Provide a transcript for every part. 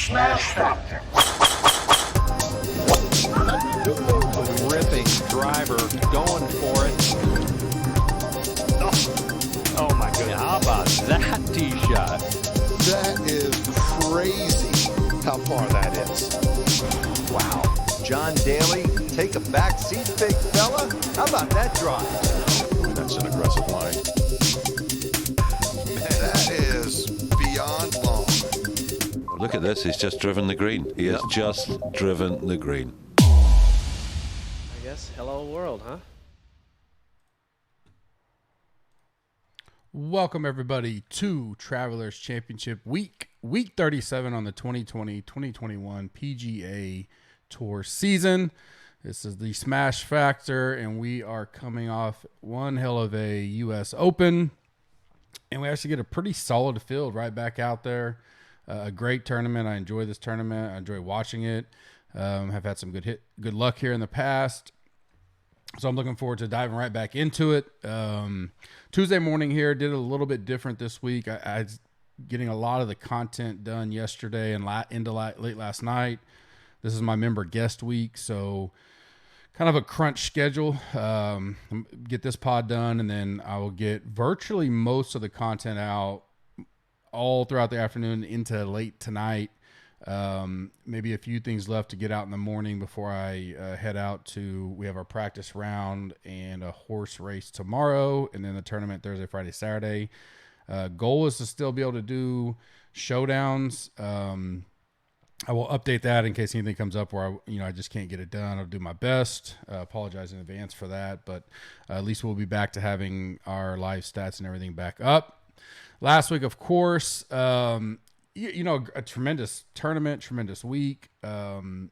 Smash Factor. Ripping driver, going for it. Oh my goodness. How about that tee shot? That is crazy how far that is. Wow. John Daly, take a back seat, big fella. How about that drive? That's an aggressive line. That is beyond long. Look at this, he's just driven the green. He has just driven the green. I guess hello world, huh? Welcome everybody to Travelers Championship week 37 on the 2020-2021 PGA Tour season. This is the Smash Factor, and we are coming off one hell of a U.S. Open, and we actually get a pretty solid field right back out there. A great tournament. I enjoy this tournament. I enjoy watching it. Have had some good luck here in the past. So I'm looking forward to diving right back into it. Tuesday morning here, did it a little bit different this week. I was getting a lot of the content done yesterday and into late last night. This is my member guest week, so kind of a crunch schedule. Get this pod done, and then I will get virtually most of the content out all throughout the afternoon into late tonight. Maybe a few things left to get out in the morning before I head out to, we have our practice round and a horse race tomorrow, and then the tournament Thursday, Friday, Saturday. Goal is to still be able to do showdowns. I will update that in case anything comes up where I just can't get it done. I'll do my best. Apologize in advance for that, but at least we'll be back to having our live stats and everything back up. Last week, of course, a tremendous tournament, tremendous week. I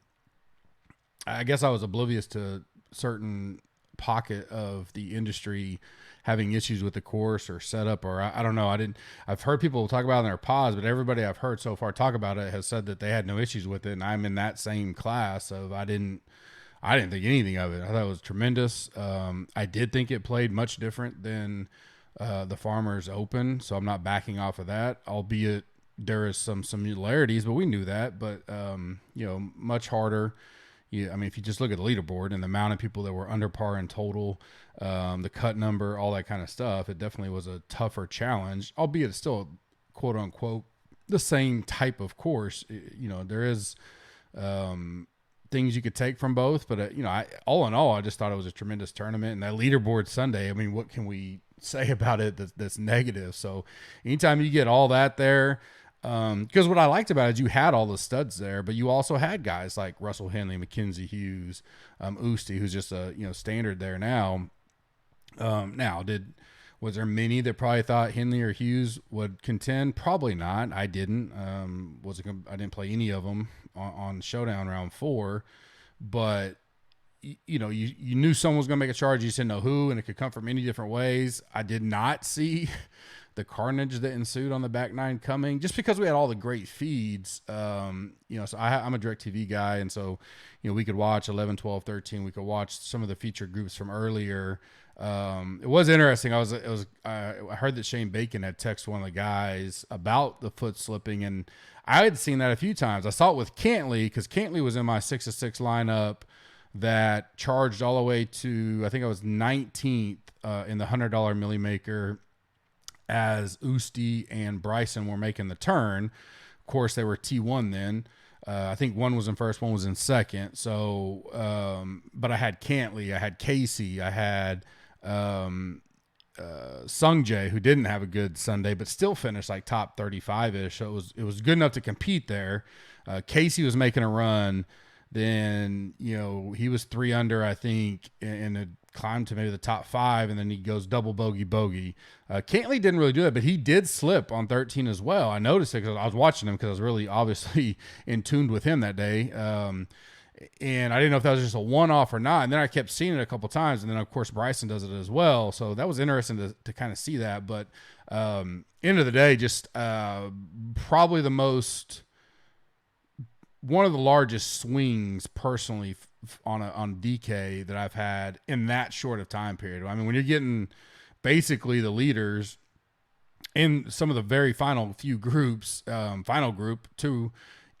guess I was oblivious to certain pocket of the industry having issues with the course or setup, or I don't know. I've heard people talk about it in their pods, but everybody I've heard so far talk about it has said that they had no issues with it. And I'm in that same class of, I didn't think anything of it. I thought it was tremendous. I did think it played much different than the Farmers Open. So I'm not backing off of that, albeit there is some similarities, but we knew that, but much harder. Yeah, I mean, if you just look at the leaderboard and the amount of people that were under par in total, the cut number, all that kind of stuff, it definitely was a tougher challenge, albeit it's still quote unquote the same type of course. There is things you could take from both, but all in all, I just thought it was a tremendous tournament. And that leaderboard Sunday, I mean, what can we say about it that's negative? So anytime you get all that there, because what I liked about it is you had all the studs there, but you also had guys like Russell Henley, Mackenzie Hughes, Usti, who's just a standard there now. Was there many that probably thought Henley or Hughes would contend? Probably not. I didn't. I didn't play any of them on Showdown round 4, but you knew someone was going to make a charge. You just didn't know who, and it could come from any different ways. I did not see the carnage that ensued on the back nine coming, just because we had all the great feeds. So I'm a DirecTV guy, and so we could watch 11, 12, 13. We could watch some of the featured groups from earlier. It was interesting. I heard that Shane Bacon had texted one of the guys about the foot slipping, and I had seen that a few times. I saw it with Cantley, because Cantley was in my 6-6 lineup that charged all the way to, I think I was 19th in the $100 Millie Maker as Usti and Bryson were making the turn. Of course, they were T1 then. I think one was in first, one was in second. So, but I had Cantley, I had Casey, I had Sungjae, who didn't have a good Sunday, but still finished like top 35-ish. So it was good enough to compete there. Casey was making a run. Then, he was 3 under, I think, and it climbed to maybe the top 5, and then he goes double bogey. Cantley didn't really do that, but he did slip on 13 as well. I noticed it because I was watching him, because I was really obviously in tune with him that day. And I didn't know if that was just a one-off or not. And then I kept seeing it a couple times, and then, of course, Bryson does it as well. So that was interesting to kind of see that. But end of the day, just probably one of the largest swings personally on DK that I've had in that short of time period. I mean, when you're getting basically the leaders in some of the very final few groups, final group 2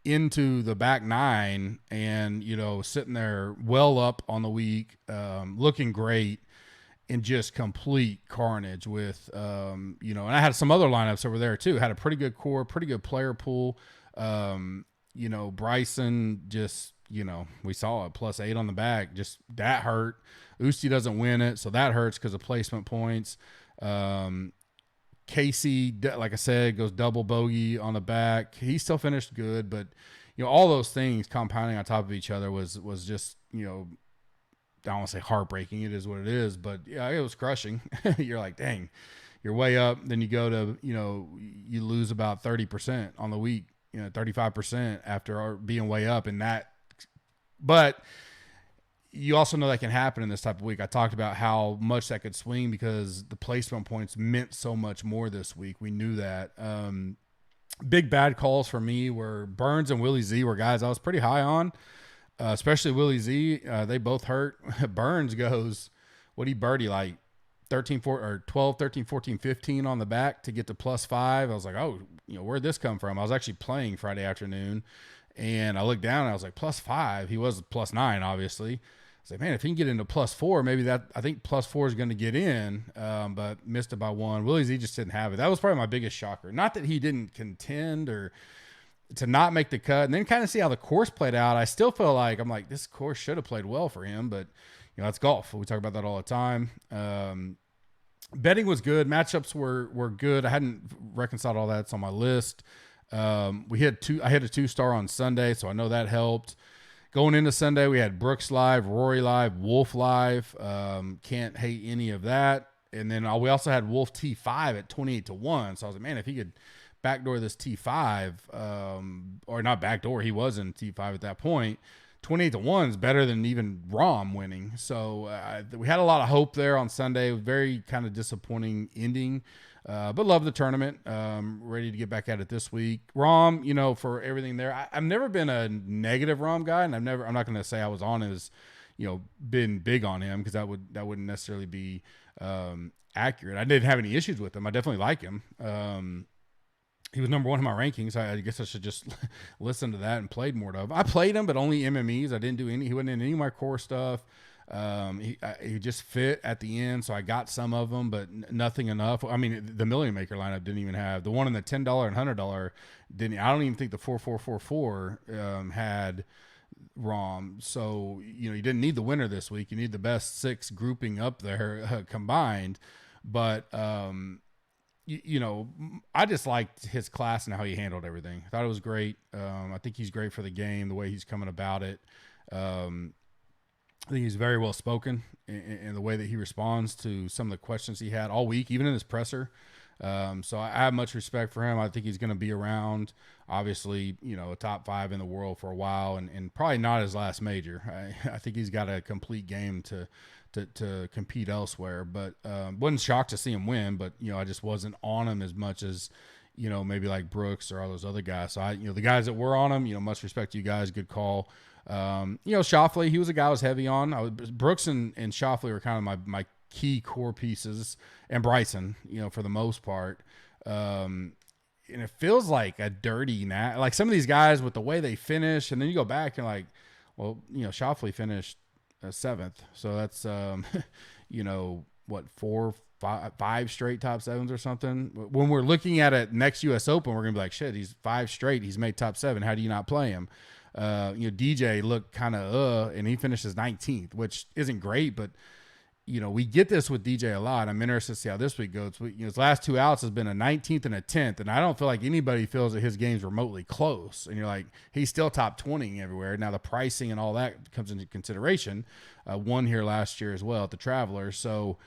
into the back nine and, sitting there well up on the week, looking great, and just complete carnage with, and I had some other lineups over there too. Had a pretty good core, pretty good player pool. Bryson just, we saw it +8 on the back. Just that hurt. Usti doesn't win it, so that hurts because of placement points. Casey, like I said, goes double bogey on the back. He still finished good, but all those things compounding on top of each other was just, I don't want to say heartbreaking. It is what it is, but yeah, it was crushing. You're like, dang, you're way up. Then you go to, you lose about 30% on the week, 35% after being way up, but you also know that can happen in this type of week. I talked about how much that could swing because the placement points meant so much more this week. We knew that. Big bad calls for me were Burns and Willie Z were guys I was pretty high on, especially Willie Z. They both hurt. Burns goes, what he birdie like 13, 14, 15 on the back to get to +5. I was like, oh, where'd this come from? I was actually playing Friday afternoon, and I looked down and I was like, +5. He was +9, obviously. I was like, man, if he can get into +4, maybe I think +4 is going to get in, but missed it by 1. Willie Z just didn't have it. That was probably my biggest shocker. Not that he didn't contend or to not make the cut, and then kind of see how the course played out. I still feel like this course should have played well for him, but it's golf. We talk about that all the time. Betting was good. Matchups were good. I hadn't reconciled all that. It's on my list. I had a 2-star on Sunday, so I know that helped. Going into Sunday, we had Brooks live, Rory live, Wolf live. Can't hate any of that. And then we also had Wolf T5 at 28-1. So I was like, man, if he could backdoor this T5, or not backdoor, he was in T5 at that point. 28-1 is better than even Rahm winning. So we had a lot of hope there on Sunday. Very kind of disappointing ending. But love the tournament. Ready to get back at it this week. Rahm, for everything there. I've never been a negative Rahm guy, and I'm not going to say I was on his, been big on him because that wouldn't necessarily be accurate. I didn't have any issues with him. I definitely like him. He was number 1 in my rankings. I guess I should just listen to that and played more of. I played him, but only MMEs. I didn't do any. He wasn't in any of my core stuff. He just fit at the end, so I got some of them, but nothing enough. I mean, the Million Maker lineup didn't even have the one in the $10 and $100 didn't. I don't even think the 4444 had Rahm. So you didn't need the winner this week. You need the best 6 grouping up there combined. But I just liked his class and how he handled everything. I thought it was great. I think he's great for the game, the way he's coming about it. I think he's very well spoken in the way that he responds to some of the questions he had all week, even in his presser. So I have much respect for him. I think he's going to be around, obviously, a top 5 in the world for a while, and probably not his last major. I think he's got a complete game to compete elsewhere. But wasn't shocked to see him win, but I just wasn't on him as much as maybe like Brooks or all those other guys. So the guys that were on him, much respect to you guys. Good call. Schauffele, he was a guy I was heavy on. Brooks and Schauffele were kind of my key core pieces, and Bryson, for the most part. And it feels like a dirty like some of these guys with the way they finish, and then you go back and like, well, Schauffele finished 7th, so that's what 5 straight top 7s or something. When we're looking at it next U.S. Open, we're gonna be like, shit, he's 5 straight. He's made top 7. How do you not play him? DJ looked kind of and he finishes 19th, which isn't great, but we get this with DJ a lot. I'm interested to see how this week goes. His last 2 outs has been a 19th and a 10th, and I don't feel like anybody feels that his game's remotely close. And you're like, he's still top 20 everywhere. Now the pricing and all that comes into consideration. Won here last year as well at the Travelers. So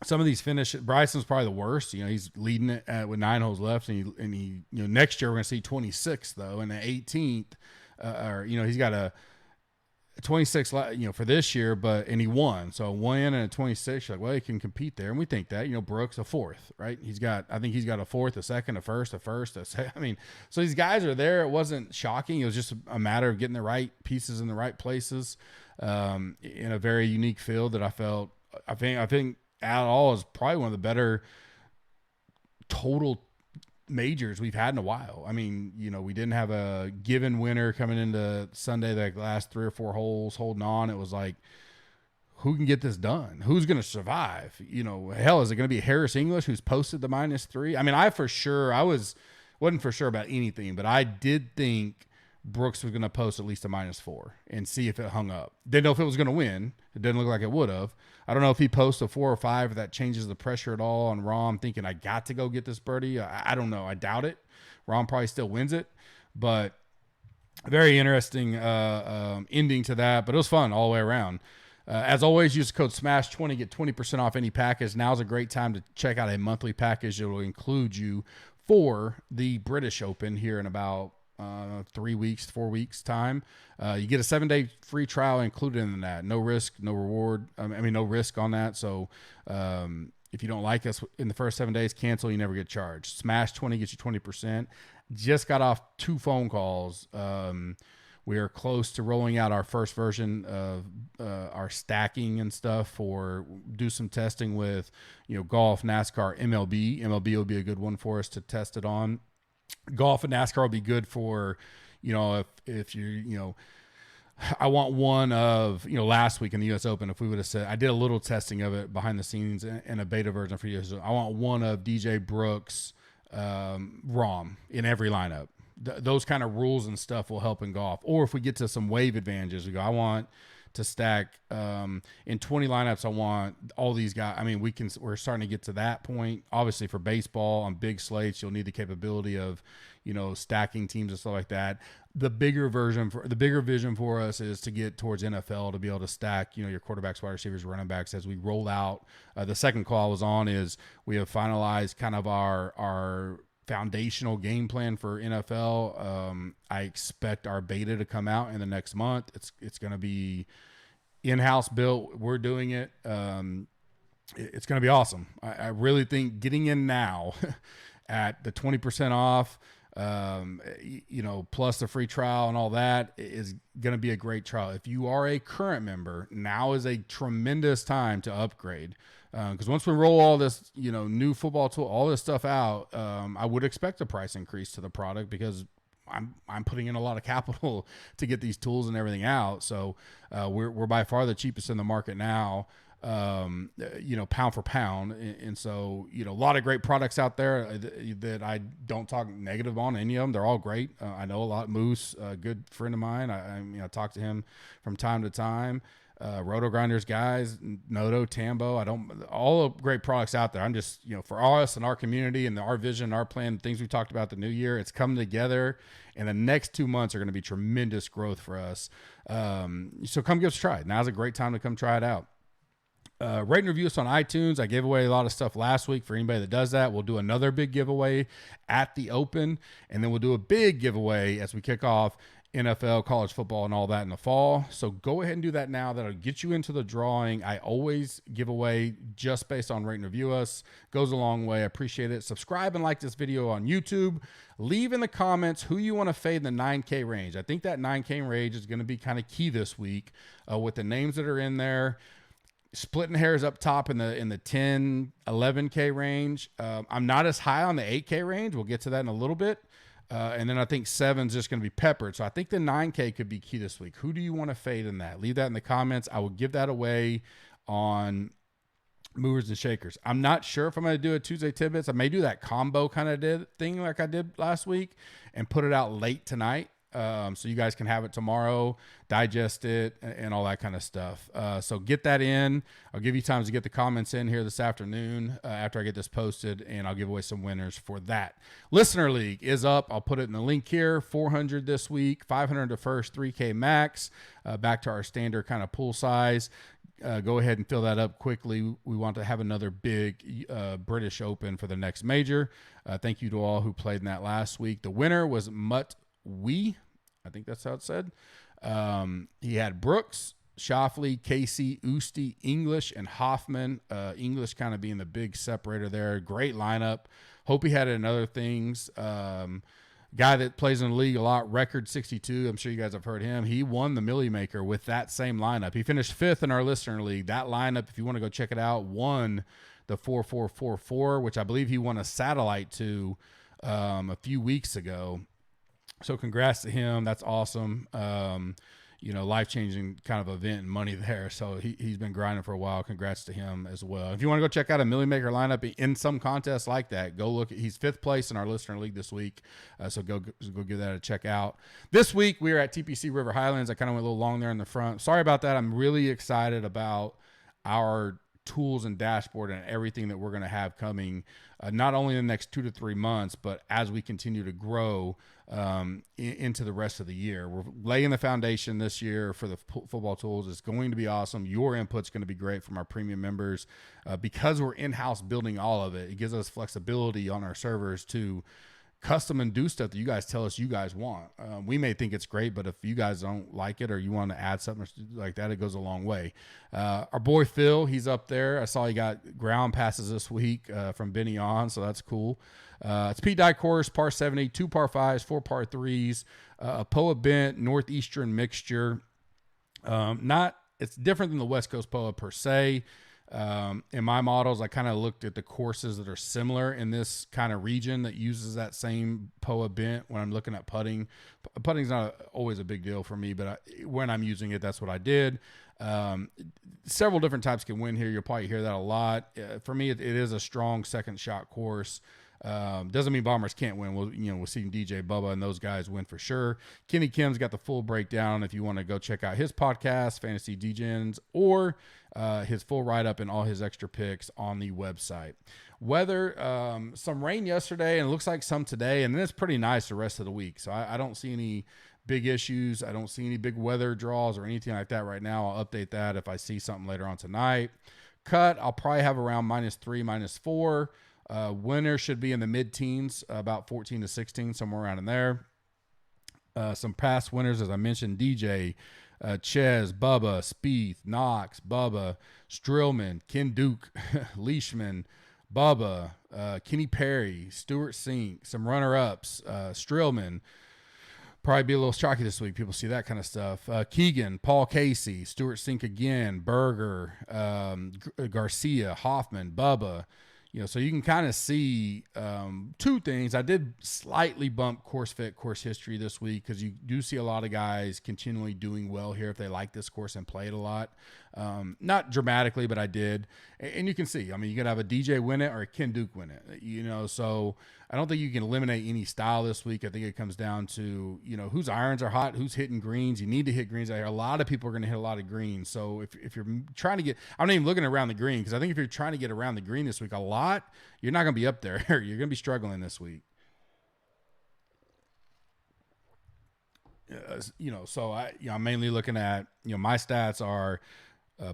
some of these finishes, Bryson's probably the worst. He's leading it with 9 holes left, and he next year we're going to see 26th though, and the 18th, he's got a 26, for this year, and he won. So a win and a 26, you're like, well, he can compete there, and we think that. Brooks a 4th, right? I think he's got a 4th, a 2nd, a 1st, a 1st, a second. I mean, so these guys are there. It wasn't shocking. It was just a matter of getting the right pieces in the right places, in a very unique field that I think. At all is probably one of the better total majors we've had in a while. I mean, we didn't have a given winner coming into Sunday, the last 3 or 4 holes holding on. It was like, who can get this done? Who's going to survive? Hell, is it going to be Harris English who's posted the -3? I mean, I wasn't for sure about anything, but I did think Brooks was going to post at least a -4 and see if it hung up. Didn't know if it was going to win. It didn't look like it would have. I don't know if he posts a 4 or 5, if that changes the pressure at all on Rahm thinking I got to go get this birdie. I don't know. I doubt it. Rahm probably still wins it, but very interesting ending to that. But it was fun all the way around. As always, use the code SMASH20, get 20% off any package. Now's a great time to check out a monthly package that will include you for the British Open here in about 3 weeks, 4 weeks time. You get a 7-day free trial included in that. No risk, no reward. No risk on that. So if you don't like us in the first 7 days, cancel. You never get charged. SMASH20 gets you 20%. Just got off 2 phone calls. We are close to rolling out our first version of our stacking and stuff do some testing with, golf, NASCAR, MLB. MLB will be a good one for us to test it on. Golf and NASCAR will be good for, if you, I want one of, last week in the U.S. Open, if we would have said, I did a little testing of it behind the scenes and a beta version for you. So I want one of DJ Brooks, Rahm in every lineup. Those kind of rules and stuff will help in golf. Or if we get to some wave advantages, we go, I want to stack in 20 lineups. I want all these guys. I mean, we're starting to get to that point. Obviously for baseball on big slates, you'll need the capability of, stacking teams and stuff like that. The bigger vision for us is to get towards NFL to be able to stack, your quarterbacks, wide receivers, running backs as we roll out. The second call I was on is we have finalized kind of our foundational game plan for NFL. I expect our beta to come out in the next month. It's going to be in-house built. We're doing it. It's going to be awesome. I really think getting in now at the 20% off, plus the free trial and all that is going to be a great trial. If you are a current member, now is a tremendous time to upgrade. Because once we roll all this, new football tool, all this stuff out, I would expect a price increase to the product because I'm putting in a lot of capital to get these tools and everything out. So we're by far the cheapest in the market now, pound for pound. And so, a lot of great products out there that I don't talk negative on any of them. They're all great. I know a lot. Moose, a good friend of mine. I talk to him from time to time. Roto Grinders guys, Noto, Tambo, all the great products out there. I'm just, for us and our community and our vision, our plan, things we talked about the new year, it's coming together, and the next 2 months are going to be tremendous growth for us. So come give us a try. Now's a great time to come try it out. Rate and review us on iTunes. I gave away a lot of stuff last week. For anybody that does that, we'll do another big giveaway at the Open, and then we'll do a big giveaway as we kick off NFL, college football, and all that in the fall. So go ahead and do that now. That'll get you into the drawing. I always give away just based on rate and review us. Goes a long way. I appreciate it. Subscribe and like this video on YouTube. Leave in the comments who you want to fade in the 9K range. I think that 9K range is going to be kind of key this week with the names that are in there. Splitting hairs up top in the 10, 11K range. I'm not as high on the 8K range. We'll get to that in a little bit. And then I think 7's just going to be peppered. So I think the 9K could be key this week. Who do you want to fade in that? Leave that in the comments. I will give that away on Movers and Shakers. I'm not sure if I'm going to do a Tuesday Tidbits. I may do that combo kind of thing like I did last week and put it out late tonight. So you guys can have it tomorrow, digest it, and all that kind of stuff. So get that in. I'll give you time to get the comments in here this afternoon after I get this posted, and I'll give away some winners for that. Listener League is up. I'll put it in the link here. 400 this week, 500 to first, 3K max, back to our standard kind of pool size. Go ahead and fill that up quickly. We want to have another big British Open for the next major. Thank you to all who played in that last week. The winner was Mutt Wee. I think that's how it's said. He had Brooks, Shoffley, Casey, Usti, English, and Hoffman. English kind of being the big separator there. Great lineup. Hope he had it in other things. Guy that plays in the league a lot, record 62. I'm sure you guys have heard him. He won the Millie Maker with that same lineup. He finished 5th in our listener league. That lineup, if you want to go check it out, won the 4-4-4-4, which I believe he won a satellite to a few weeks ago. So congrats to him. That's awesome. Life-changing kind of event and money there. So he's been grinding for a while. Congrats to him as well. If you want to go check out a Millie Maker lineup in some contests like that, go look. He's 5th place in our listener league this week. So go give that a check out. This week we are at TPC River Highlands. I kind of went a little long there in the front. Sorry about that. I'm really excited about our tools and dashboard and everything that we're going to have coming, not only in the next 2 to 3 months, but as we continue to grow into the rest of the year. We're laying the foundation this year for the football tools. It's going to be awesome. Your input's going to be great from our premium members because we're in-house building all of it. It gives us flexibility on our servers to custom and do stuff that you guys tell us you guys want. We may think it's great, but if you guys don't like it or you want to add something like that, it goes a long way. Our boy Phil, he's up there. I saw he got ground passes this week from Benny on, so that's cool. It's Pete Dye course, par 70, 2 par 5s, 4 par 3s, a POA bent northeastern mixture. It's different than the West Coast POA per se. In my models, I kind of looked at the courses that are similar in this kind of region that uses that same POA bent when I'm looking at putting. Putting's not always a big deal for me, but when I'm using it, that's what I did. Several different types can win here. You'll probably hear that a lot. For me, it is a strong second shot course. Doesn't mean Bombers can't win. We'll see DJ Bubba and those guys win for sure. Kenny Kim's got the full breakdown if you want to go check out his podcast, Fantasy DJs, or his full write-up and all his extra picks on the website. Weather, some rain yesterday and it looks like some today, and then it's pretty nice the rest of the week. So I don't see any big issues. I don't see any big weather draws or anything like that right now. I'll update that if I see something later on tonight. Cut, I'll probably have around -3, -4. Winter should be in the mid-teens, about 14 to 16, somewhere around in there. Some past winners, as I mentioned, DJ, Ches, Bubba, Spieth, Knox, Bubba, Strillman, Ken Duke, Leishman, Bubba, Kenny Perry, Stuart Sink, some runner-ups, Strillman. Probably be a little chalky this week. People see that kind of stuff. Keegan, Paul Casey, Stuart Sink again, Berger, Garcia, Hoffman, Bubba. So you can kind of see 2 things. I did slightly bump course fit, course history this week because you do see a lot of guys continually doing well here if they like this course and play it a lot. Not dramatically, but I did. And you can see, you could have a DJ win it or a Ken Duke win it, so I don't think you can eliminate any style this week. I think it comes down to, whose irons are hot, who's hitting greens. You need to hit greens out here. A lot of people are going to hit a lot of greens. So if you're trying to get, I'm not even looking around the green because I think if you're trying to get around the green this week a lot, you're not going to be up there. You're going to be struggling this week. So I'm mainly looking at, my stats are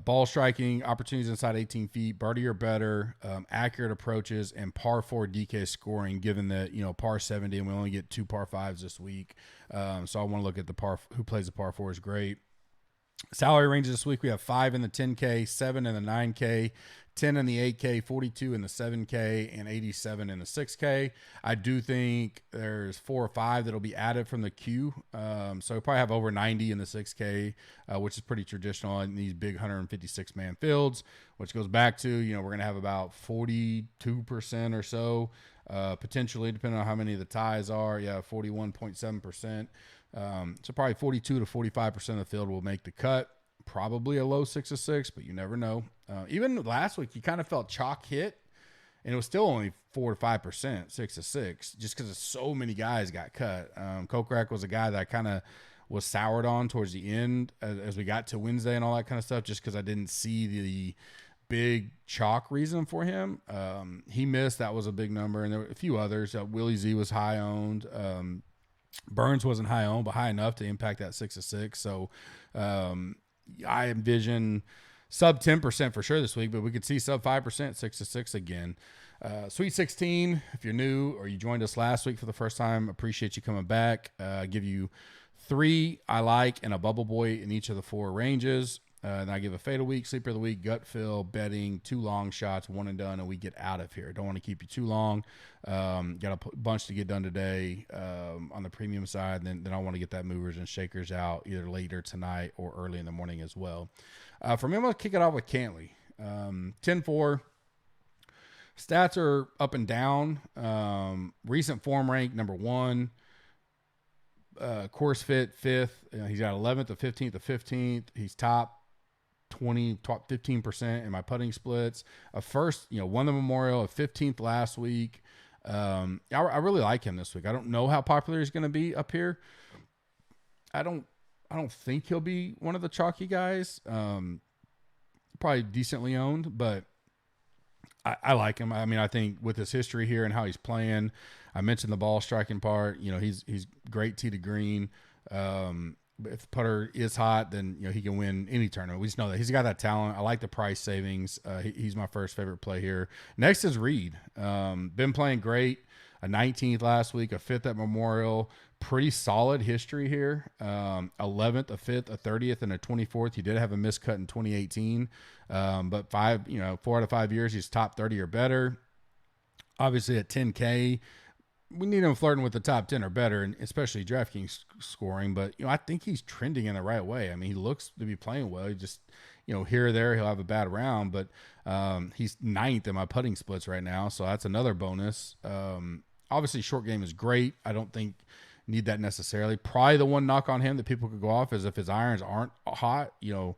ball striking, opportunities inside 18 feet, birdie or better, accurate approaches, and par 4 DK scoring, given that, par 70, and we only get 2 par 5s this week. So I want to look at who plays the par 4 is great. Salary ranges this week, we have 5 in the 10K, 7 in the 9K, 10 in the 8K, 42 in the 7K, and 87 in the 6K. I do think there's 4 or 5 that'll be added from the queue. So we'll probably have over 90 in the 6K, which is pretty traditional in these big 156-man fields, which goes back to, we're going to have about 42% or so, potentially, depending on how many of the ties are. 41.7%. So probably 42 to 45% of the field will make the cut. Probably a low 6 of 6, but you never know. Even last week, you kind of felt chalk hit, and it was still only 4 to 5%, 6 of 6, just because so many guys got cut. Kokrak was a guy that I kind of was soured on towards the end as we got to Wednesday and all that kind of stuff, just because I didn't see the big chalk reason for him. He missed. That was a big number, and there were a few others. Willie Z was high owned. Burns wasn't high owned, but high enough to impact that 6 of 6. So I envision sub 10% for sure this week, but we could see sub 5%, 6 of 6 again. Sweet 16, if you're new or you joined us last week for the first time, appreciate you coming back. Give you 3 I like and a bubble boy in each of the 4 ranges. And I give a fade of the week, sleeper of the week, gut fill, betting, 2 long shots, 1 and done, and we get out of here. Don't want to keep you too long. Got a bunch to get done today on the premium side. Then I want to get that movers and shakers out either later tonight or early in the morning as well. For me, I'm going to kick it off with Cantley. 10-4. Stats are up and down. Recent form rank number 1. Course fit 5th. He's got 11th, the 15th, the 15th. He's top 15% in my putting splits. A first, won the Memorial, a 15th last week. I really like him this week. I don't know how popular he's going to be up here. I don't think he'll be one of the chalky guys. Probably decently owned, but I like him. I mean, I think with his history here and how he's playing, I mentioned the ball striking part. He's great tee to green. If the putter is hot, then he can win any tournament. We just know that he's got that talent. I like the price savings. He's my first favorite play here. Next is Reed. Been playing great. A 19th last week, a 5th at Memorial. Pretty solid history here. 11th, a 5th, a 30th, and a 24th. He did have a miscut in 2018, but 4 out of 5 years he's top 30 or better. Obviously at 10K, we need him flirting with the top 10 or better, and especially DraftKings scoring. But I think he's trending in the right way. I mean, he looks to be playing well. He just here or there he'll have a bad round, but he's 9th in my putting splits right now, so that's another bonus. Obviously, short game is great. I don't think need that necessarily. Probably the one knock on him that people could go off is if his irons aren't hot. You're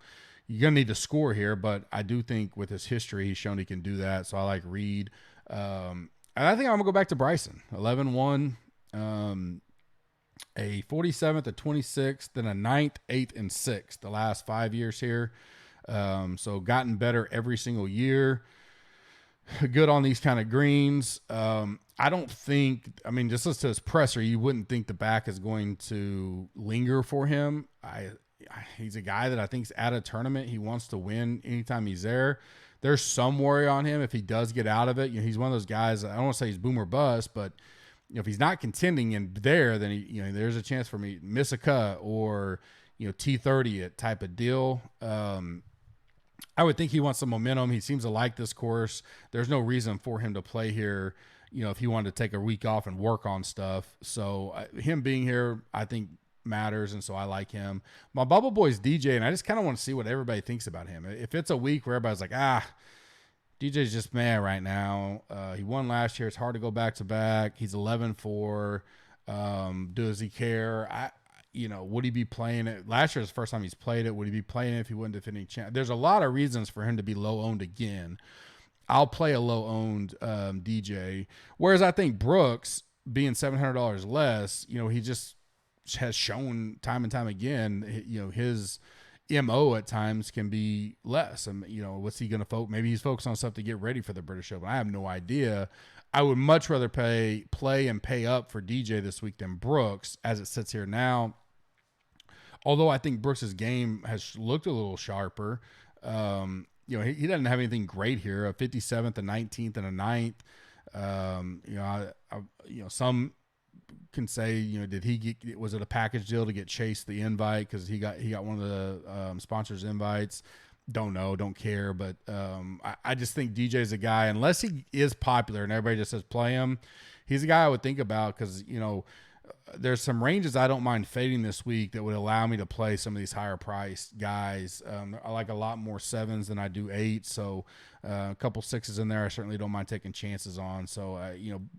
gonna need to score here, but I do think with his history, he's shown he can do that. So I like Reed. And I think I'm gonna go back to Bryson. 11-1, a 47th, a 26th, then a 9th, 8th, and 6th the last 5 years here. So gotten better every single year. Good on these kind of greens. I don't think, just listen to his presser, you wouldn't think the back is going to linger for him. He's a guy that I think is at a tournament. He wants to win anytime he's there. There's some worry on him if he does get out of it. He's one of those guys, I don't want to say he's boom or bust, but if he's not contending in there, then there's a chance for me to miss a cut or T30 it type of deal. I would think he wants some momentum. He seems to like this course. There's no reason for him to play here, if he wanted to take a week off and work on stuff. So him being here, I think matters, and so I like him. My Bubble Boy's DJ, and I just kind of want to see what everybody thinks about him. If it's a week where everybody's like, DJ's just mad right now. He won last year. It's hard to go back to back. He's 11-4. Does he care? Would he be playing it? Last year was the first time he's played it. Would he be playing it if he wasn't defending champ? There's a lot of reasons for him to be low owned again. I'll play a low owned DJ. Whereas I think Brooks, being $700 less, he just has shown time and time again, his MO at times can be less. And, what's he going to focus? Maybe he's focused on stuff to get ready for the British Open. I have no idea. I would much rather play and pay up for DJ this week than Brooks as it sits here now. Although I think Brooks's game has looked a little sharper. He doesn't have anything great here. A 57th, a 19th, and a 9th. Some can say, did he get? Was it a package deal to get Chase the invite because he got one of the sponsors' invites? Don't know, don't care. But I just think DJ's a guy, unless he is popular and everybody just says play him, he's a guy I would think about because there's some ranges I don't mind fading this week that would allow me to play some of these higher priced guys. I like a lot more 7s than I do 8s. So a couple 6s in there I certainly don't mind taking chances on. So,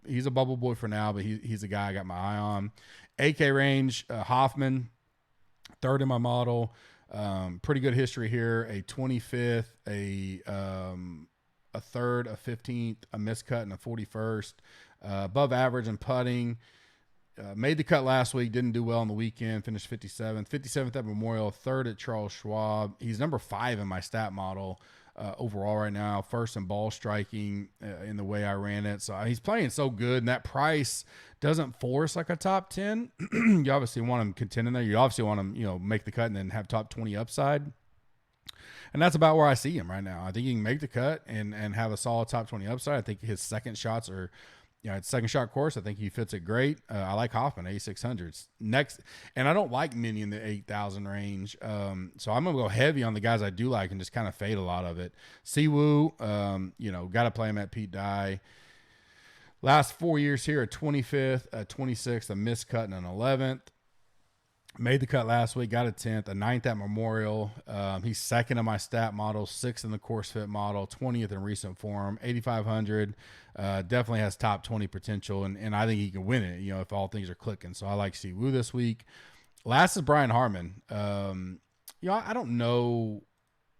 he's a bubble boy for now, but he's a guy I got my eye on. AK range, Hoffman, 3rd in my model. Pretty good history here. A 25th, a 3rd, a 15th, a miscut, and a 41st. Above average in putting. Made the cut last week, didn't do well on the weekend, finished 57th at Memorial, 3rd at Charles Schwab. He's number 5 in my stat model overall right now, 1st in ball striking in the way I ran it. So he's playing so good, and that price doesn't force like a top 10. You obviously want him contending there. You obviously want him, make the cut and then have top 20 upside. And that's about where I see him right now. I think he can make the cut and have a solid top 20 upside. I think his second shots are it's second shot course. I think he fits it great. I like Hoffman, 8,600s. Next, and I don't like many in the 8,000 range. So I'm going to go heavy on the guys I do like and just kind of fade a lot of it. Siwoo, got to play him at Pete Dye. Last 4 years here, a 25th, a 26th, a miscut, and an 11th. Made the cut last week, got a 10th, a 9th at Memorial. He's second in my stat model, 6th in the course fit model, 20th in recent form, 8,500. Definitely has top 20 potential, and I think he can win it, if all things are clicking. So I like Siwoo this week. Last is Brian Harmon. I don't know.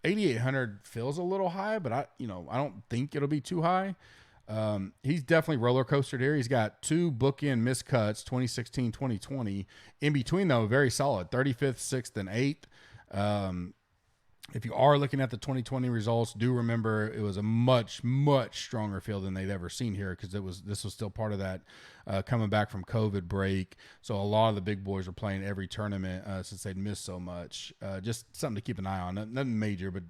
8,800 feels a little high, but I don't think it'll be too high. He's definitely roller coastered here. He's got 2 bookend missed cuts, 2016, 2020. In between, though, very solid, 35th, 6th, and 8th. If you are looking at the 2020 results, do remember it was a much, much stronger field than they'd ever seen here, because this was still part of that coming back from COVID break. So a lot of the big boys were playing every tournament since they'd missed so much. Just something to keep an eye on. Nothing major, but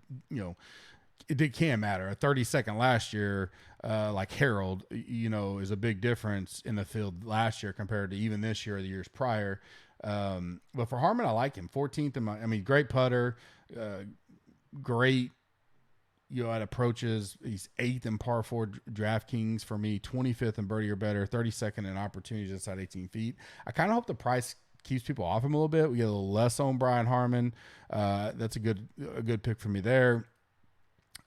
it can matter. A 32nd last year, like Harold, is a big difference in the field last year compared to even this year or the years prior. But for Harmon, I like him. 14th great putter, great, at approaches. He's 8th in par 4 DraftKings for me, 25th in birdie or better, 32nd in opportunities inside 18 feet. I kind of hope the price keeps people off him a little bit. We get a little less on Brian Harmon. That's a good pick for me there.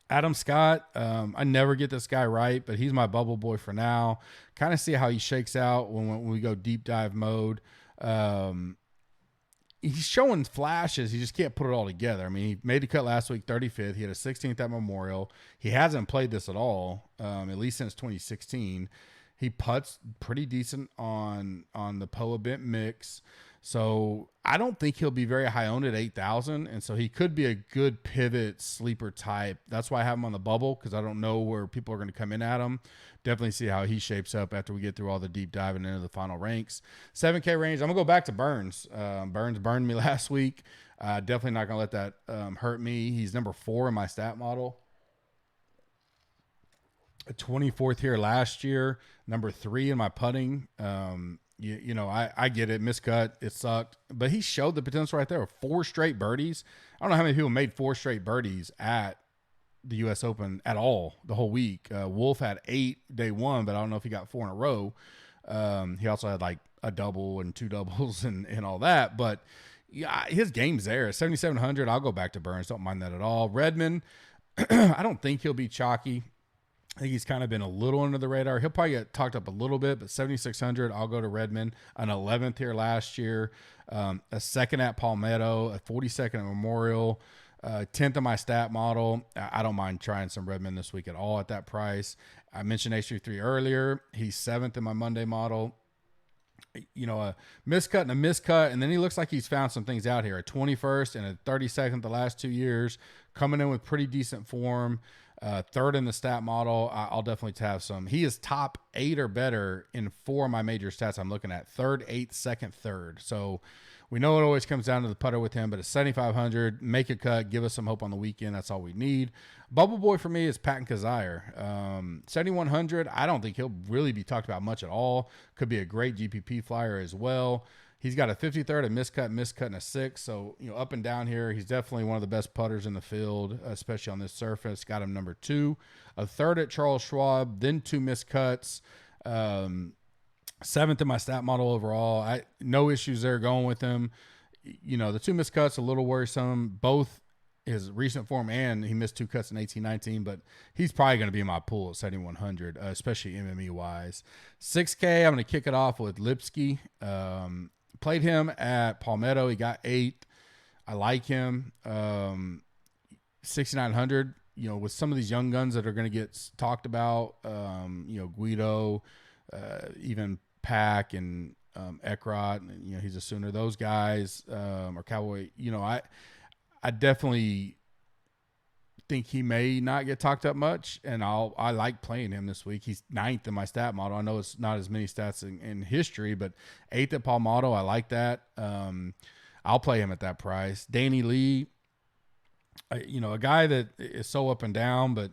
Adam Scott, I never get this guy right, but he's my bubble boy for now. Kind of see how he shakes out when we go deep dive mode. He's showing flashes. He just can't put it all together. He made the cut last week, 35th. He had a 16th at Memorial. He hasn't played this at all, at least since 2016. He putts pretty decent on the POA bent mix. So I don't think he'll be very high owned at 8,000. And so he could be a good pivot sleeper type. That's why I have him on the bubble, because I don't know where people are going to come in at him. Definitely see how he shapes up after we get through all the deep diving into the final ranks. 7K range, I'm going to go back to Burns. Burns burned me last week. Definitely not going to let that hurt me. He's number 4 in my stat model. 24th here last year, number 3 in my putting. I get it. Miscut. It sucked. But he showed the potential right there. 4 straight birdies. I don't know how many people made 4 straight birdies at the U.S. Open at all the whole week. Wolf had 8 day 1, but I don't know if he got 4 in a row. He also had like a double and 2 doubles and all that. But yeah, his game's there. 7,700, I'll go back to Burns. Don't mind that at all. Redmond, I don't think he'll be chalky. I think he's kind of been a little under the radar. He'll probably get talked up a little bit, but 7,600, I'll go to Redmond. An 11th here last year, a 2nd at Palmetto, a 42nd at Memorial, 10th in my stat model. I don't mind trying some Redmond this week at all at that price. I mentioned H33 earlier. He's 7th in my Monday model. A miscut and a miscut, and then he looks like he's found some things out here. A 21st and a 32nd the last 2 years, coming in with pretty decent form. 3rd in the stat model. I'll definitely have some. He is top 8 or better in 4 of my major stats I'm looking at. 3rd, 8th, 2nd, 3rd. So we know it always comes down to the putter with him, but it's 7,500. Make a cut. Give us some hope on the weekend. That's all we need. Bubble boy for me is Patton Kazire. 7,100. I don't think he'll really be talked about much at all. Could be a great GPP flyer as well. He's got a 53rd, a miscut, and a 6. So, up and down here, he's definitely one of the best putters in the field, especially on this surface. Got him number 2. A 3rd at Charles Schwab, then 2 miscuts. 7th in my stat model overall. No issues there going with him. The 2 miscuts, a little worrisome. Both his recent form, and he missed 2 cuts in 18-19, but he's probably going to be in my pool at 7,100, especially MME-wise. 6K, I'm going to kick it off with Lipsky. Played him at Palmetto. He got 8th. I like him. 6,900, with some of these young guns that are going to get talked about, Guido, even Pack and Ekrot, and, he's a Sooner. Those guys, or Cowboy, I definitely think he may not get talked up much, and I like playing him this week. He's 9th in my stat model. I know it's not as many stats in history, but 8th at Palmetto, I like that. I'll play him at that price. Danny Lee, a guy that is so up and down, but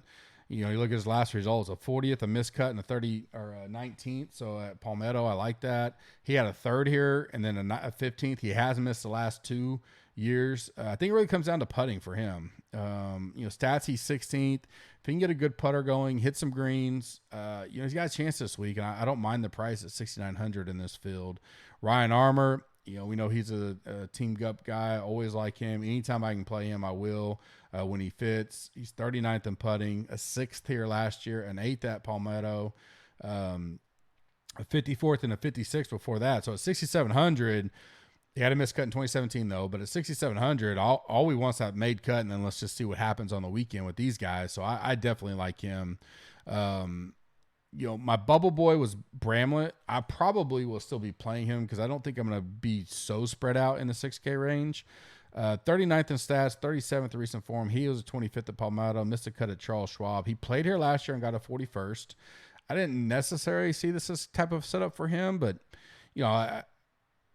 you look at his last results: a 40th, a miscut, and a 30 or a 19th. So at Palmetto, I like that. He had a 3rd here, and then a 15th. He has missed the last 2 years. I think it really comes down to putting for him. Stats, he's 16th. If he can get a good putter going, hit some greens, he's got a chance this week, and I don't mind the price at 6,900 in this field. Ryan Armour, We know he's a team gup guy. I always like him. Anytime I can play him, I will when he fits. He's 39th in putting, a 6th here last year, an 8th at Palmetto, a 54th and a 56th before that. So at 6,700, he had a missed cut in 2017 though. But at 6,700, all we want is that made cut, and then let's just see what happens on the weekend with these guys. So I definitely like him. My bubble boy was Bramlett. I probably will still be playing him because I don't think I'm going to be so spread out in the 6K range. 39th in stats, 37th in recent form. He was a 25th at Palmetto, missed a cut at Charles Schwab. He played here last year and got a 41st. I didn't necessarily see this as type of setup for him, but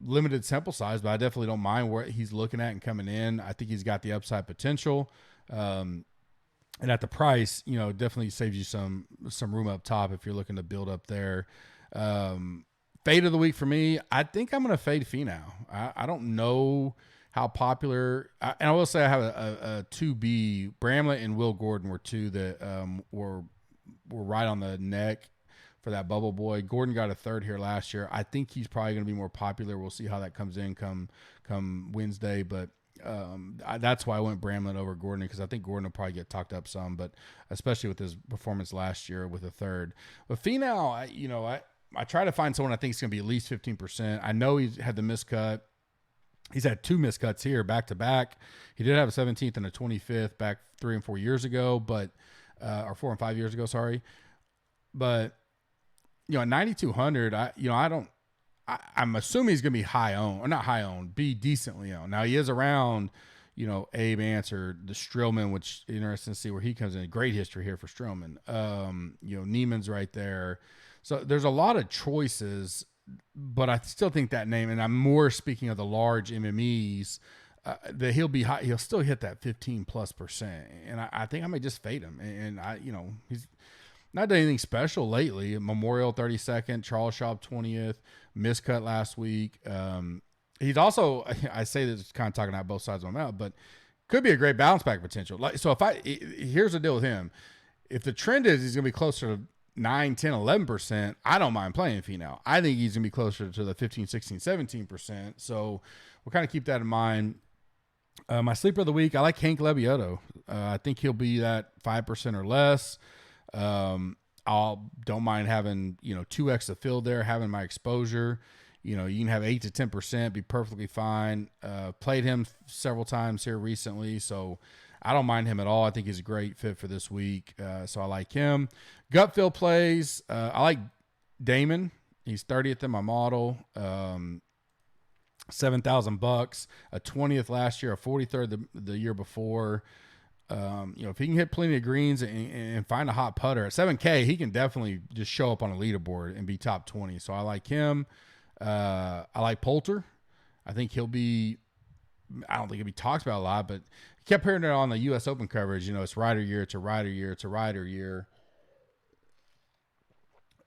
limited sample size, but I definitely don't mind where he's looking at and coming in. I think he's got the upside potential. And at the price, definitely saves you some room up top if you're looking to build up there. Fade of the week for me, I think I'm going to fade Finau. I don't know how popular. And I will say I have a 2B. Bramlett and Will Gordon were two that were right on the neck for that bubble boy. Gordon got a 3rd here last year. I think he's probably going to be more popular. We'll see how that comes in come Wednesday, but that's why I went Bramlett over Gordon, because I think Gordon will probably get talked up some, but especially with his performance last year with a 3rd. But Finau, I try to find someone I think is going to be at least 15%. I know he's had the miscut. He's had 2 miscuts here back to back. He did have a 17th and a 25th back 3 and 4 years ago, but or 4 and 5 years ago, sorry. But at 9,200, I'm assuming he's going to be high owned, or not high owned, be decently owned. Now he is around, Abe Answer, the Strillman, which interesting to see where he comes in. Great history here for Strillman. Neiman's right there. So there's a lot of choices, but I still think that name, and I'm more speaking of the large MMEs, that he'll be high. He'll still hit that 15+%. And I think I may just fade him. And he's not done anything special lately. Memorial 32nd, Charles Schwab 20th, miscut last week. He's also, I say this kind of talking out both sides of my mouth, but could be a great bounce back potential. Here's the deal with him. If the trend is he's going to be closer to 9, 10, 11%, I don't mind playing Finau. I think he's going to be closer to the 15, 16, 17%. So we'll kind of keep that in mind. My sleeper of the week, I like Hank Lebioto. I think he'll be that 5% or less. Don't mind having 2x the field there, having my exposure. You can have 8 to 10%, be perfectly fine. Played him several times here recently, so I don't mind him at all. I think he's a great fit for this week, so I like him. Gut feel plays, I like Damon. He's 30th in my model, $7,000, a 20th last year, a 43rd the year before. If he can hit plenty of greens and find a hot putter at 7K, he can definitely just show up on a leaderboard and be top 20. So I like him. I like Poulter. I think I don't think he'll be talked about a lot, but he kept hearing it on the U.S. Open coverage. It's rider year, it's a rider year, it's a rider year.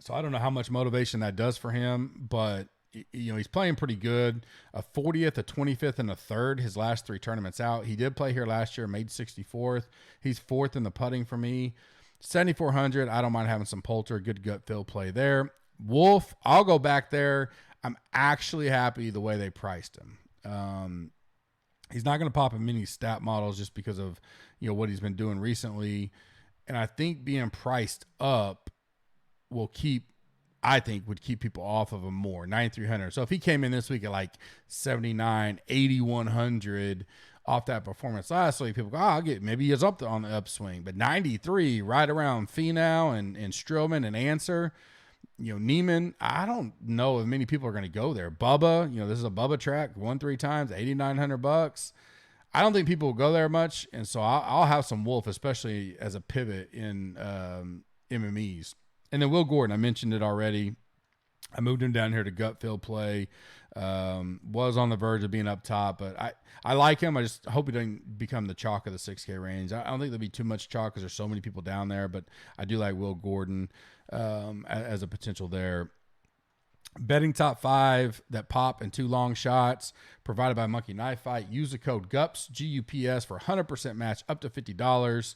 So I don't know how much motivation that does for him, but he's playing pretty good. A 40th, a 25th, and a 3rd his last 3 tournaments out. He did play here last year, made 64th. He's 4th in the putting for me. 7,400, I don't mind having some Poulter. Good gut feel play there. Wolf, I'll go back there. I'm actually happy the way they priced him. He's not going to pop in many stat models just because of what he's been doing recently. And I think being priced up would keep people off of him more. 9,300. So if he came in this week at like 79, 8,100 off that performance last week, people go, maybe he's up on the upswing. But 93, right around Finau and Strillman and Answer. Neiman, I don't know if many people are going to go there. Bubba, this is a Bubba track, won 3 times, $8,900. I don't think people will go there much. And so I'll have some Wolf, especially as a pivot in MMEs. And then Will Gordon, I mentioned it already. I moved him down here to gut feel play. Was on the verge of being up top, but I like him. I just hope he doesn't become the chalk of the 6K range. I don't think there'll be too much chalk because there's so many people down there, but I do like Will Gordon as a potential there. Betting top 5 that pop and 2 long shots provided by Monkey Knife Fight. Use the code GUPS, GUPS, for 100% match up to $50.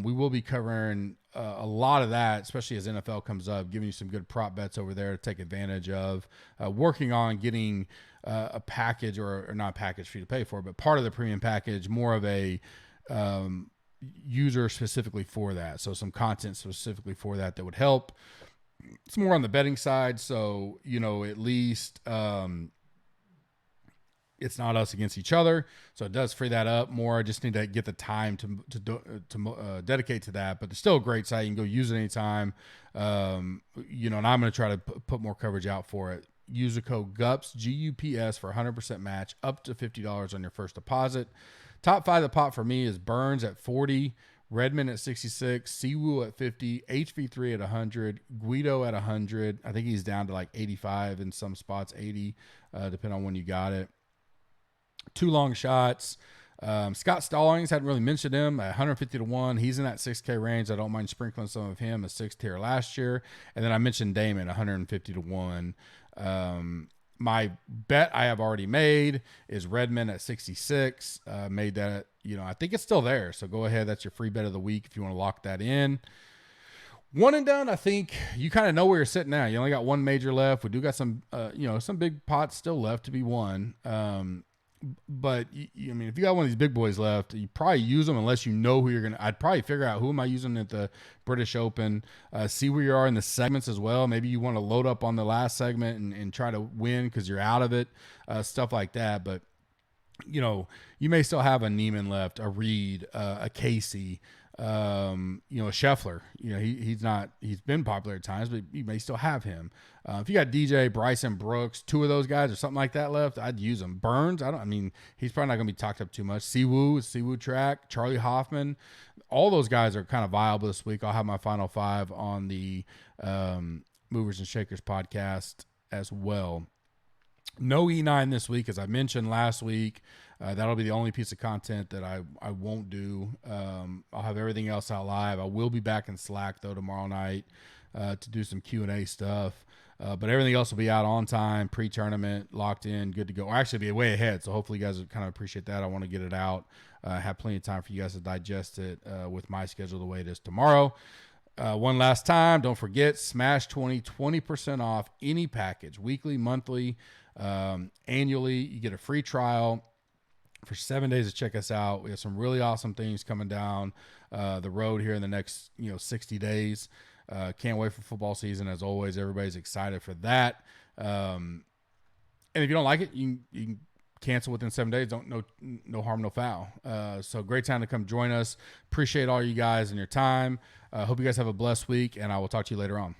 We will be covering a lot of that, especially as NFL comes up, giving you some good prop bets over there to take advantage of. Working on getting a package, or not a package for you to pay for, but part of the premium package, more of a user specifically for that. So some content specifically for that would help. It's more on the betting side, so at least it's not us against each other. So it does free that up more. I just need to get the time to dedicate to that. But it's still a great site. You can go use it anytime. And I'm going to try to put more coverage out for it. Use the code GUPS, GUPS, for 100% match up to $50 on your first deposit. Top 5 that pop for me is Burns at 40. Redmond at 66, Siwoo at 50, HV3 at 100, Guido at 100. I think he's down to like 85 in some spots, 80, depending on when you got it. 2 long shots. Scott Stallings, hadn't really mentioned him, at 150 to 1. He's in that 6K range. I don't mind sprinkling some of him, a 6th tier last year. And then I mentioned Damon, 150 to 1. My bet I have already made is Redmond at 66. Made that, I think it's still there. So go ahead. That's your free bet of the week if you want to lock that in. One and done, I think you kind of know where you're sitting now. You only got one major left. We do got some, some big pots still left to be won. But if you got one of these big boys left, you probably use them unless you know who you're going to. I'd probably figure out who am I using at the British Open, see where you are in the segments as well. Maybe you want to load up on the last segment and try to win because you're out of it, stuff like that. But, you may still have a Neiman left, a Reed, a Casey, a Scheffler. He's been popular at times, but you may still have him. If you got DJ, Bryson, Brooks, 2 of those guys or something like that left, I'd use them. Burns, he's probably not going to be talked up too much. Siwoo track, Charlie Hoffman, all those guys are kind of viable this week. I'll have my final 5 on the Movers and Shakers podcast as well. No E9 this week, as I mentioned last week. That'll be the only piece of content that I won't do. I'll have everything else out live. I will be back in Slack, though, tomorrow night to do some Q&A stuff. But everything else will be out on time, pre-tournament, locked in, good to go. Actually, be way ahead, so hopefully you guys would kind of appreciate that. I want to get it out. Have plenty of time for you guys to digest it with my schedule the way it is tomorrow. One last time, don't forget, Smash 20% off any package, weekly, monthly, annually. You get a free trial for 7 days to check us out. We have some really awesome things coming down the road here in the next 60 days. Can't wait for football season. As always, everybody's excited for that. And if you don't like it, you can cancel within 7 days. No harm, no foul. So great time to come join us. Appreciate all you guys and your time. Hope you guys have a blessed week, and I will talk to you later on.